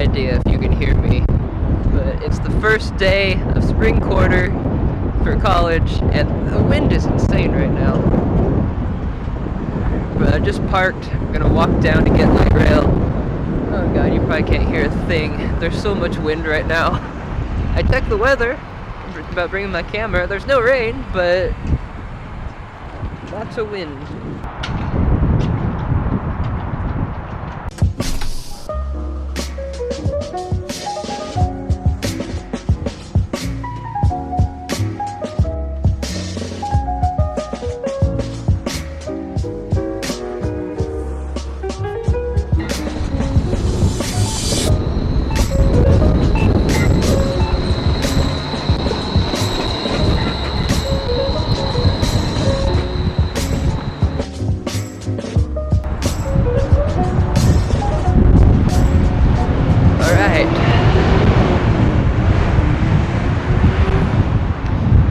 idea if you can hear me, but it's the first day of spring quarter for college, and the wind is insane right now. But I just parked, I'm gonna walk down to get light rail. Oh god, you probably can't hear a thing. There's so much wind right now. I checked the weather about bringing my camera. There's no rain, but lots of wind.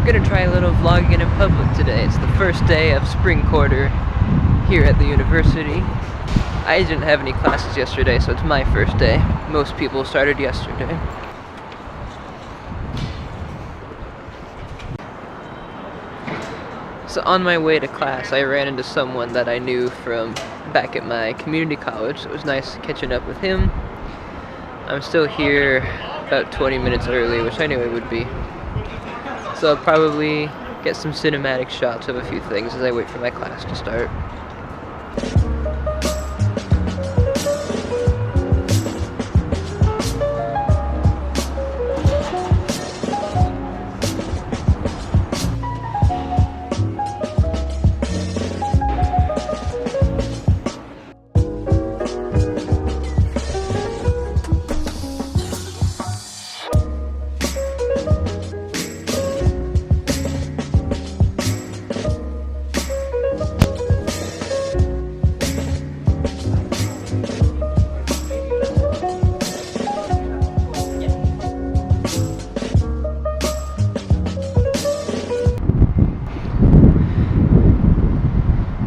I'm gonna try a little vlogging in public today. It's the first day of spring quarter here at the university. I didn't have any classes yesterday, so it's my first day. Most people started yesterday. So on my way to class, I ran into someone that I knew from back at my community college, so it was nice catching up with him. I'm still here about 20 minutes early, which I knew I would be. So I'll probably get some cinematic shots of a few things as I wait for my class to start.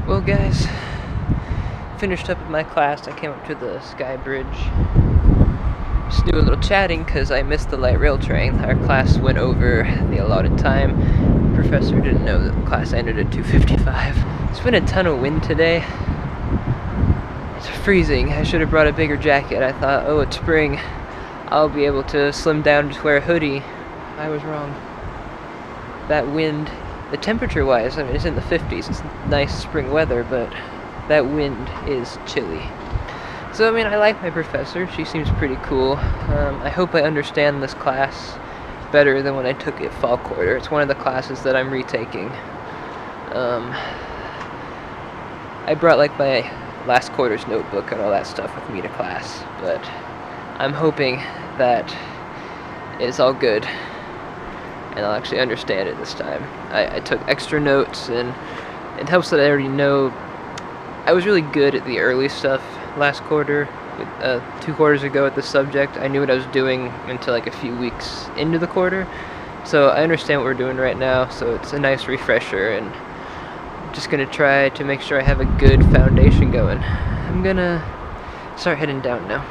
Well guys, finished up with my class. I came up to the Sky Bridge. Just do a little chatting because I missed the light rail train. Our class went over the allotted time. The professor didn't know that the class ended at 2:55. It's been a ton of wind today. It's freezing. I should have brought a bigger jacket. I thought, oh, it's spring. I'll be able to slim down, just wear a hoodie. I was wrong. That wind, the temperature-wise, I mean, it's in the 50s. It's nice spring weather, but that wind is chilly. So, I mean, I like my professor. She seems pretty cool. I hope I understand this class better than when I took it fall quarter. It's one of the classes that I'm retaking. I brought, like, my last quarter's notebook and all that stuff with me to class, but I'm hoping that it's all good and I'll actually understand it this time. I took extra notes, and it helps that I already know. I was really good at the early stuff last quarter, 2 quarters ago at the subject. I knew what I was doing until like a few weeks into the quarter, so I understand what we're doing right now, so it's a nice refresher, and I'm just gonna try to make sure I have a good foundation going. I'm gonna start heading down now.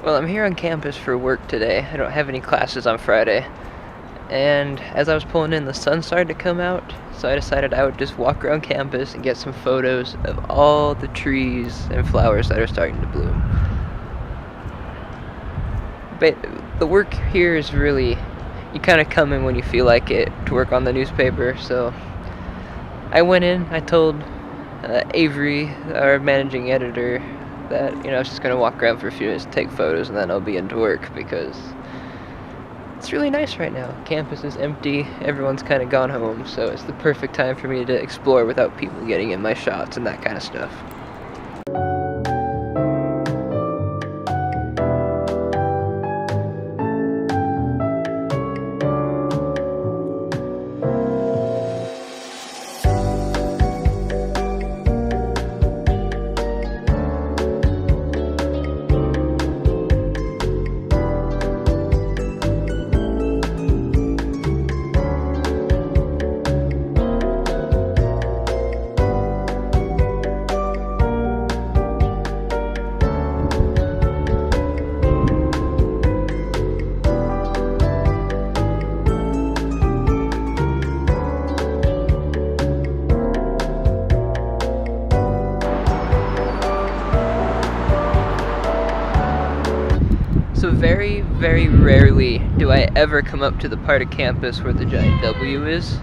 Well, I'm here on campus for work today. I don't have any classes on Friday. And as I was pulling in, the sun started to come out, so I decided I would just walk around campus and get some photos of all the trees and flowers that are starting to bloom. But the work here is really, you kind of come in when you feel like it to work on the newspaper. So I went in, I told Avery, our managing editor, that I was just going to walk around for a few minutes, take photos, and then I'll be into work, because it's really nice right now. Campus is empty, everyone's kind of gone home, so it's the perfect time for me to explore without people getting in my shots and that kind of stuff. So very, very rarely do I ever come up to the part of campus where the giant W is,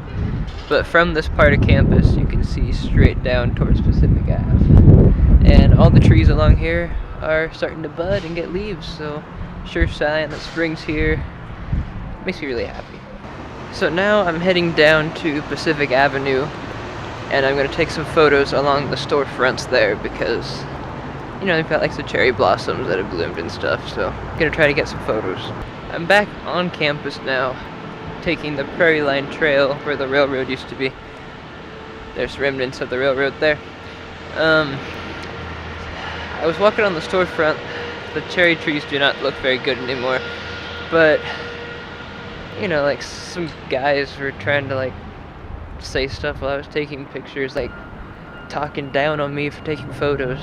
but from this part of campus you can see straight down towards Pacific Ave. And all the trees along here are starting to bud and get leaves, so sure sign that spring's here. Makes me really happy. So now I'm heading down to Pacific Avenue, and I'm going to take some photos along the storefronts there, because they've got like the cherry blossoms that have bloomed and stuff, so I'm gonna try to get some photos. I'm back on campus now, taking the Prairie Line Trail where the railroad used to be. There's remnants of the railroad there. I was walking on the storefront. The cherry trees do not look very good anymore, but like some guys were trying to like say stuff while I was taking pictures, like talking down on me for taking photos.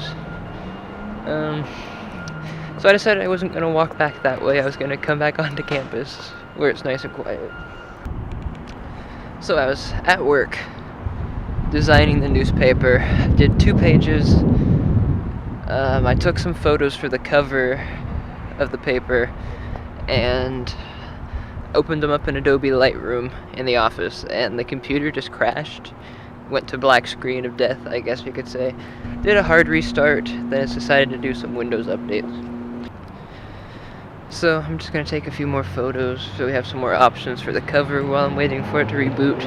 So I decided I wasn't going to walk back that way. I was going to come back onto campus where it's nice and quiet. So I was at work designing the newspaper. Did 2 pages. I took some photos for the cover of the paper and opened them up in Adobe Lightroom in the office, and the computer just crashed. Went to black screen of death, I guess you could say. Did a hard restart, then it's decided to do some Windows updates. So I'm just going to take a few more photos so we have some more options for the cover while I'm waiting for it to reboot.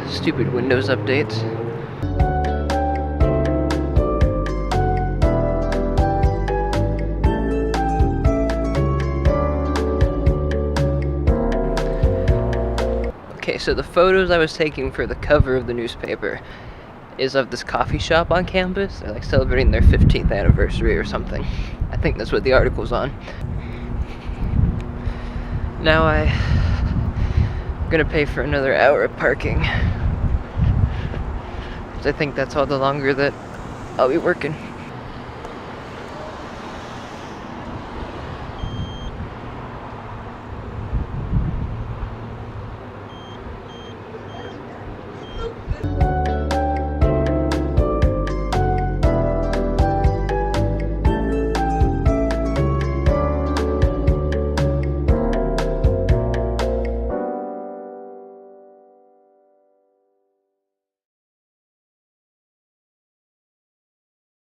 Stupid Windows updates. Okay, so the photos I was taking for the cover of the newspaper is of this coffee shop on campus. They're like celebrating their 15th anniversary or something. I think that's what the article's on. Now I'm gonna pay for another hour of parking, because I think that's all the longer that I'll be working.